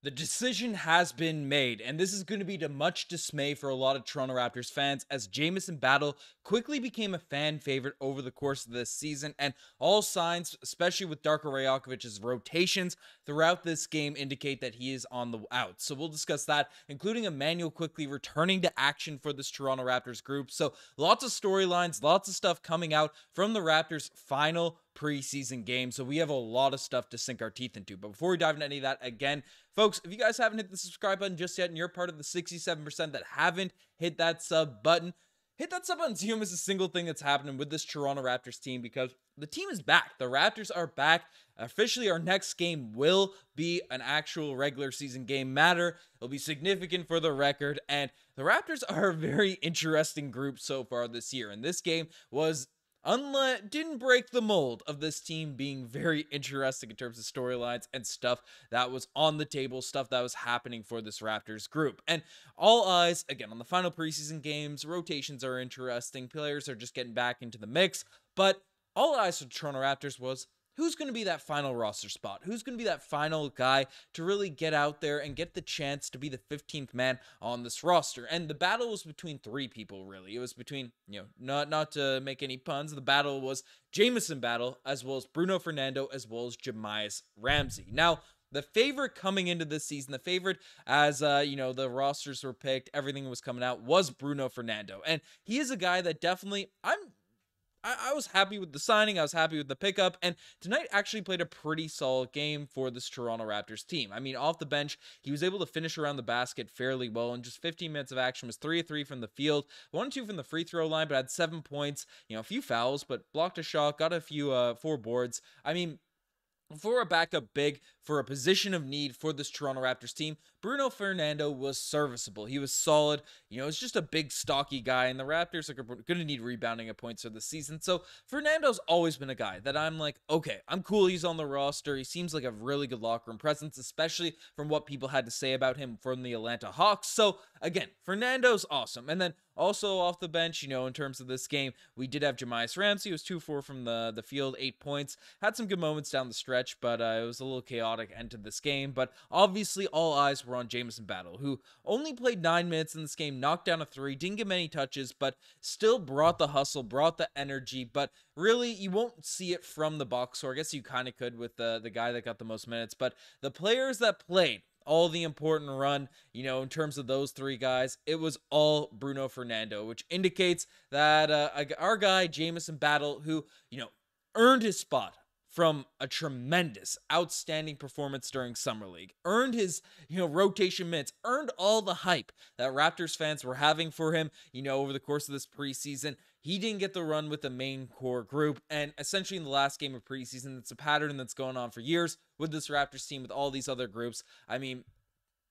The decision has been made, and this is going to be to much dismay for a lot of Toronto Raptors fans, as Jamison Battle quickly became a fan favorite over the course of this season, and all signs, especially with Darko Rajakovic's rotations throughout this game, indicate that he is on the out. So we'll discuss that, including Immanuel Quickley returning to action for this Toronto Raptors group. So lots of storylines, lots of stuff coming out from the Raptors' final preseason game. So we have a lot of stuff to sink our teeth into. But before we dive into any of that, again, folks, if you guys haven't hit the subscribe button just yet and you're part of the 67% that haven't hit that sub button, hit that sub button so you don't miss a single thing that's happening with this Toronto Raptors team, because the team is back. The Raptors are back. Officially, our next game will be an actual regular season game matter. It'll be significant for the record, and the Raptors are a very interesting group so far this year. And this game didn't break the mold of this team being very interesting in terms of storylines and stuff that was on the table, stuff that was happening for this Raptors group. And all eyes, again, on the final preseason games. Rotations are interesting. Players are just getting back into the mix. But all eyes for the Toronto Raptors was, who's going to be that final roster spot? Who's going to be that final guy to really get out there and get the chance to be the 15th man on this roster? And the battle was between three people, really. It was between, not to make any puns, the battle was Jamison Battle, as well as Bruno Fernando, as well as Jahmi'us Ramsey. Now, the favorite coming into this season, the favorite as, the rosters were picked, everything was coming out, was Bruno Fernando. And he is a guy that definitely, I was happy with the signing. I was happy with the pickup. And tonight actually played a pretty solid game for this Toronto Raptors team. I mean, off the bench, he was able to finish around the basket fairly well. In just 15 minutes of action, was 3 of 3 from the field, 1 of 2 from the free throw line, but had 7 points, a few fouls, but blocked a shot, got a few 4 boards. I mean, for a backup big, for a position of need for this Toronto Raptors team, Bruno Fernando was serviceable. He was solid. It's just a big, stocky guy, and the Raptors are going to need rebounding at points for the season. So Fernando's always been a guy that I'm like, okay, I'm cool he's on the roster. He seems like a really good locker room presence, especially from what people had to say about him from the Atlanta Hawks. So again, Fernando's awesome. And then also off the bench, in terms of this game, we did have Jahmi'us Ramsey. It was 2-4 from the field, 8 points. Had some good moments down the stretch, but it was a little chaotic end to this game. But obviously, all eyes were on Jamison Battle, who only played 9 minutes in this game, knocked down a 3, didn't get many touches, but still brought the hustle, brought the energy. But really, you won't see it from the box score. I guess you kind of could with the guy that got the most minutes. But the players that played all the important run, in terms of those 3 guys, it was all Bruno Fernando, which indicates that our guy, Jamison Battle, who, earned his spot from a tremendous, outstanding performance during Summer League, earned his, rotation minutes, earned all the hype that Raptors fans were having for him, over the course of this preseason. He didn't get the run with the main core group, and essentially in the last game of preseason, it's a pattern that's going on for years with this Raptors team, with all these other groups. I mean,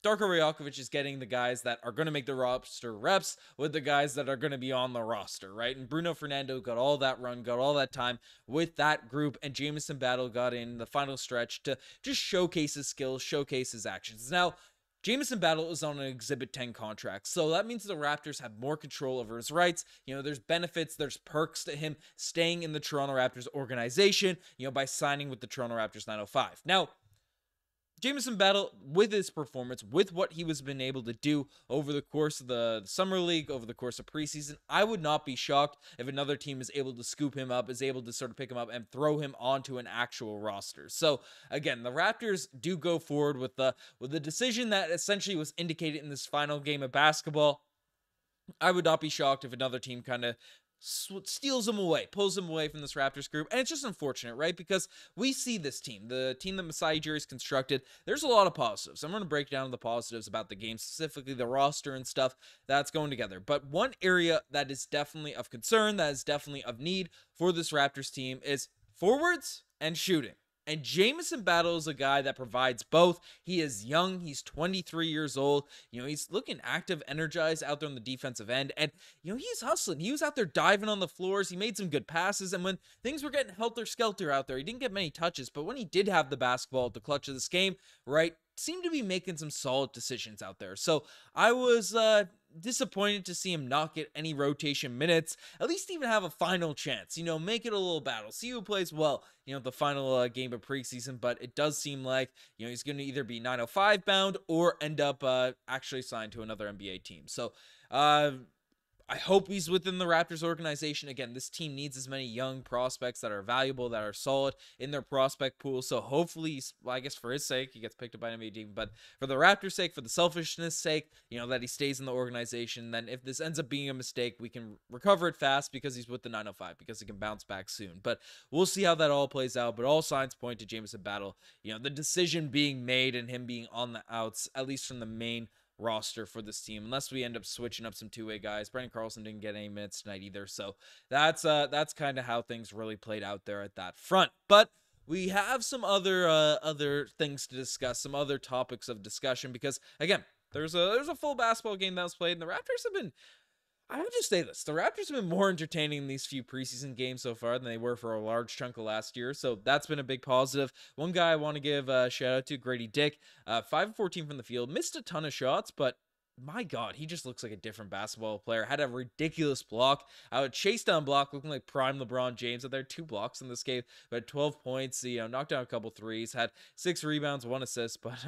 Darko Rajaković is getting the guys that are going to make the roster reps with the guys that are going to be on the roster, right? And Bruno Fernando got all that run, got all that time with that group, and Jamison Battle got in the final stretch to just showcase his skills, showcase his actions. Now, Jamison Battle is on an Exhibit 10 contract, so that means the Raptors have more control over his rights. There's benefits, there's perks to him staying in the Toronto Raptors organization, by signing with the Toronto Raptors 905. Now, Jamison Battle, with his performance, with what he was been able to do over the course of the Summer League, over the course of preseason, I would not be shocked if another team is able to scoop him up, is able to sort of pick him up and throw him onto an actual roster. So again, the Raptors do go forward with the decision that essentially was indicated in this final game of basketball. I would not be shocked if another team kind of steals him away, pulls him away from this Raptors group. And it's just unfortunate, right? Because we see this team, the team that Masai Ujiri has constructed, there's a lot of positives. I'm going to break down the positives about the game, specifically the roster and stuff that's going together. But one area that is definitely of concern, that is definitely of need for this Raptors team, is forwards and shooting. And Jamison Battle is a guy that provides both. He is young. He's 23 years old. He's looking active, energized out there on the defensive end. And, he's hustling. He was out there diving on the floors. He made some good passes. And when things were getting helter-skelter out there, he didn't get many touches. But when he did have the basketball at the clutch of this game, right, seemed to be making some solid decisions out there. So I was disappointed to see him not get any rotation minutes, at least even have a final chance, make it a little battle, see who plays well, the final game of preseason. But it does seem like, he's going to either be 905 bound or end up actually signed to another NBA team. So, I hope he's within the Raptors organization. Again, this team needs as many young prospects that are valuable, that are solid in their prospect pool. So hopefully, I guess for his sake, he gets picked up by an NBA team. But for the Raptors' sake, for the selfishness sake, that he stays in the organization. Then if this ends up being a mistake, we can recover it fast because he's with the 905, because he can bounce back soon. But we'll see how that all plays out. But all signs point to Jamison Battle, the decision being made and him being on the outs, at least from the main roster for this team, unless we end up switching up some two-way guys. Brandon Carlson didn't get any minutes tonight either, so that's kind of how things really played out there at that front. But we have some other things to discuss, some other topics of discussion, because again, there's a full basketball game that was played, and the Raptors have been, I would just say this, the Raptors have been more entertaining in these few preseason games so far than they were for a large chunk of last year, so that's been a big positive. One guy I want to give a shout out to, Gradey Dick, 5 of 14 from the field, missed a ton of shots, but my God, he just looks like a different basketball player. Had a ridiculous block. Chase down block, looking like prime LeBron James. There 2 blocks in this game, but 12 points. Knocked down a couple threes. Had 6 rebounds, 1 assist, but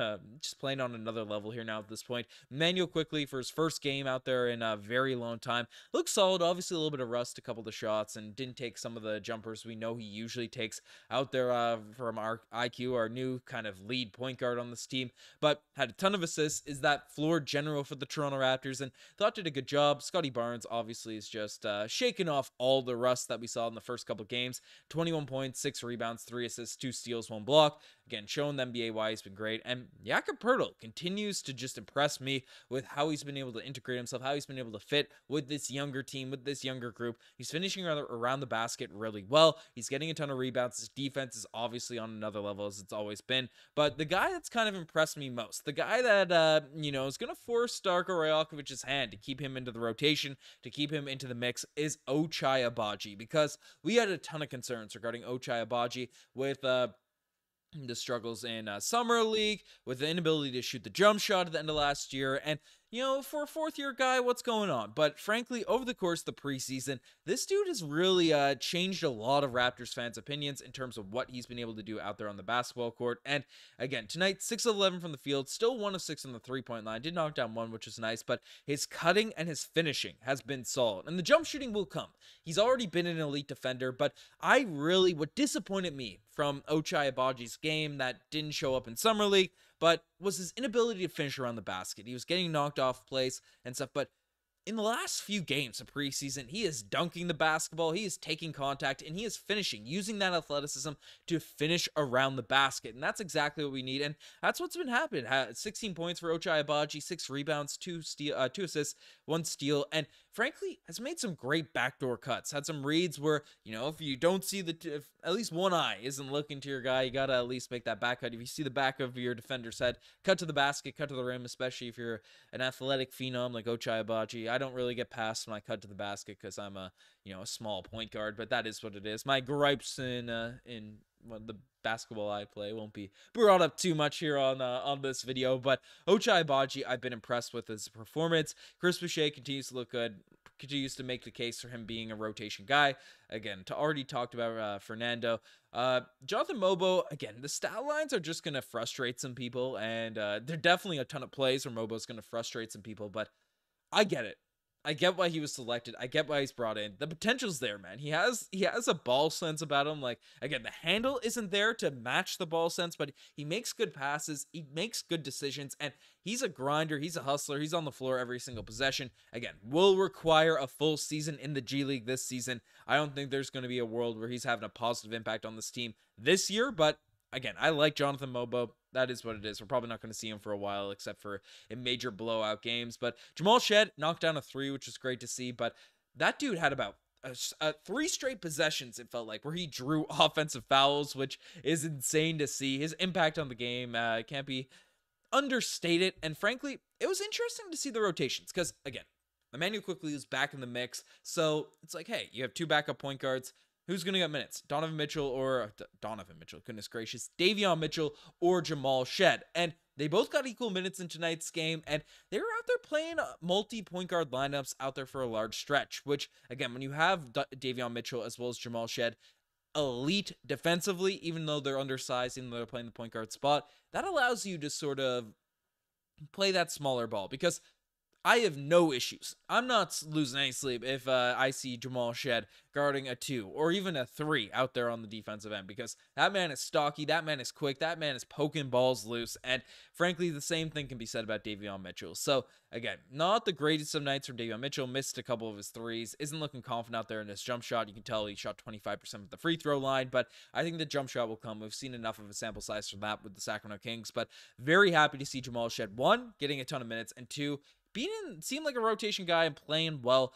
just playing on another level here now at this point. Immanuel Quickley for his first game out there in a very long time. Looks solid. Obviously a little bit of rust, a couple of the shots, and didn't take some of the jumpers we know he usually takes out there from our IQ, our new kind of lead point guard on this team. But had a ton of assists. Is that floor general for the Toronto Raptors, and thought did a good job. Scottie Barnes obviously is just shaking off all the rust that we saw in the first couple games. 21 points, 6 rebounds, 3 assists, 2 steals, 1 block. Again, showing the NBA why he's been great. And Jakob Poeltl continues to just impress me with how he's been able to integrate himself, how he's been able to fit with this younger team, with this younger group. He's finishing around the basket really well. He's getting a ton of rebounds. His defense is obviously on another level, as it's always been. But the guy that's kind of impressed me most, the guy that, is going to force Darko Rajakovic's hand to keep him into the rotation, to keep him into the mix, is Ochai Agbaji, because we had a ton of concerns regarding Ochai Agbaji with the struggles in Summer League, with the inability to shoot the jump shot at the end of last year, and for a fourth-year guy, what's going on? But frankly, over the course of the preseason, this dude has really changed a lot of Raptors fans' opinions in terms of what he's been able to do out there on the basketball court. And again, tonight, 6 of 11 from the field, still 1 of 6 on the three-point line. Did knock down 1, which is nice, but his cutting and his finishing has been solid. And the jump shooting will come. He's already been an elite defender, but what disappointed me from Ochai Agbaji's game that didn't show up in Summer League, but was his inability to finish around the basket. He was getting knocked off plays and stuff, but in the last few games of preseason, he is dunking the basketball, he is taking contact, and he is finishing, using that athleticism to finish around the basket. And that's exactly what we need, and that's what's been happening. 16 points for Ochai Agbaji, 6 rebounds, 2 assists, 1 steal, and frankly, has made some great backdoor cuts. Had some reads where, if you don't see if at least one eye isn't looking to your guy, you gotta at least make that back cut. If you see the back of your defender's head, cut to the basket, cut to the rim, especially if you're an athletic phenom like Ochai Agbaji. I don't really get past when I cut to the basket because I'm a small point guard, but that is what it is. My gripes in the basketball I play won't be brought up too much here on this video, but Ochai Agbaji, I've been impressed with his performance. Chris Boucher continues to look good, continues to make the case for him being a rotation guy. Again, already talked about Fernando. Jonathan Mobo, again, the stat lines are just going to frustrate some people, and there are definitely a ton of plays where Mobo's going to frustrate some people, but I get it. I get why he was selected. I get why he's brought in. The potential's there, man. He has a ball sense about him. Like, again, the handle isn't there to match the ball sense, but he makes good passes. He makes good decisions, and he's a grinder. He's a hustler. He's on the floor every single possession. Again, will require a full season in the G League this season. I don't think there's going to be a world where he's having a positive impact on this team this year, but again, I like Jonathan Mobo. That is what it is. We're probably not going to see him for a while, except for in major blowout games. But Jamal Shed knocked down a 3, which was great to see. But that dude had about 3 straight possessions, it felt like, where he drew offensive fouls, which is insane to see. His impact on the game can't be understated. And frankly, it was interesting to see the rotations because, again, Immanuel Quickley is back in the mix. So it's like, hey, you have 2 backup point guards. Who's going to get minutes? Donovan Mitchell, goodness gracious, Davion Mitchell or Jamal Shed. And They both got equal minutes in tonight's game, and they were out there playing multi-point guard lineups out there for a large stretch, which, again, when you have Davion Mitchell as well as Jamal Shead, elite defensively, even though they're undersized, even though they're playing the point guard spot, that allows you to sort of play that smaller ball, because I have no issues. I'm not losing any sleep if I see Jamal Shead guarding a 2 or even a 3 out there on the defensive end, because that man is stocky, that man is quick, that man is poking balls loose, and frankly, the same thing can be said about Davion Mitchell. So, again, not the greatest of nights from Davion Mitchell, missed a couple of his threes, isn't looking confident out there in his jump shot. You can tell he shot 25% at the free throw line, but I think the jump shot will come. We've seen enough of a sample size from that with the Sacramento Kings, but very happy to see Jamal Shead, 1, getting a ton of minutes, and 2, seemed like a rotation guy and playing well,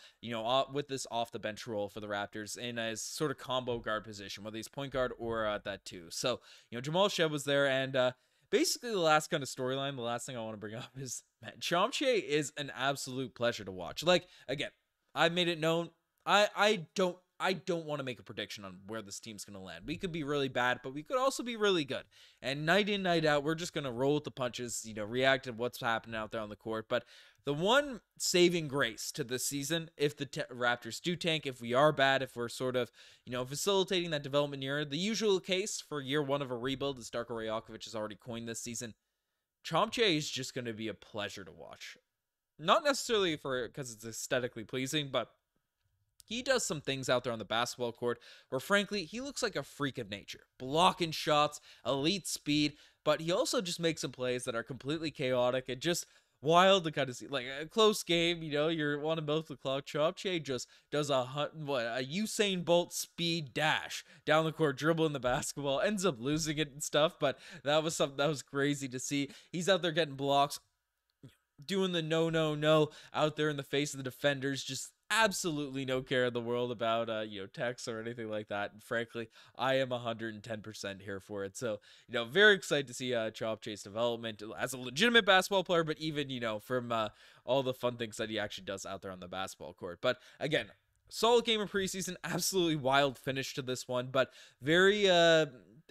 with this off the bench role for the Raptors in a sort of combo guard position, whether he's point guard or that 2. So, Jamal Shead was there, and basically the last kind of storyline, the last thing I want to bring up is, man, Chomche is an absolute pleasure to watch. Like, again, I made it known, I don't want to make a prediction on where this team's going to land. We could be really bad, but we could also be really good. And night in, night out, we're just going to roll with the punches, react to what's happening out there on the court. But the one saving grace to this season, if the Raptors do tank, if we are bad, if we're sort of, facilitating that development year, the usual case for year 1 of a rebuild, as Darko Rajaković has already coined this season, Chomche is just going to be a pleasure to watch. Not necessarily because it's aesthetically pleasing, but he does some things out there on the basketball court where, frankly, he looks like a freak of nature. Blocking shots, elite speed, but he also just makes some plays that are completely chaotic and just wild to kind of see. Like a close game, you're wanting both the clock. Chomche just does a Usain Bolt speed dash down the court, dribbling the basketball, ends up losing it and stuff, but that was something that was crazy to see. He's out there getting blocks, doing the no out there in the face of the defenders, just absolutely no care in the world about text or anything like that. And frankly, I am 110% here for it. So, very excited to see Chomche's development as a legitimate basketball player, but even, from all the fun things that he actually does out there on the basketball court. But again, solid game of preseason, absolutely wild finish to this one, but very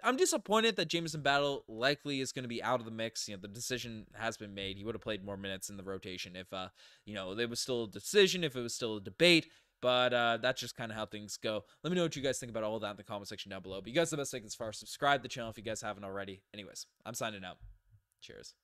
I'm disappointed that Jamison Battle likely is going to be out of the mix. The decision has been made. He would have played more minutes in the rotation if, there was still a decision, if it was still a debate. But that's just kind of how things go. Let me know what you guys think about all of that in the comment section down below. But you guys, the best thing as far as subscribe to the channel if you guys haven't already. Anyways, I'm signing out. Cheers.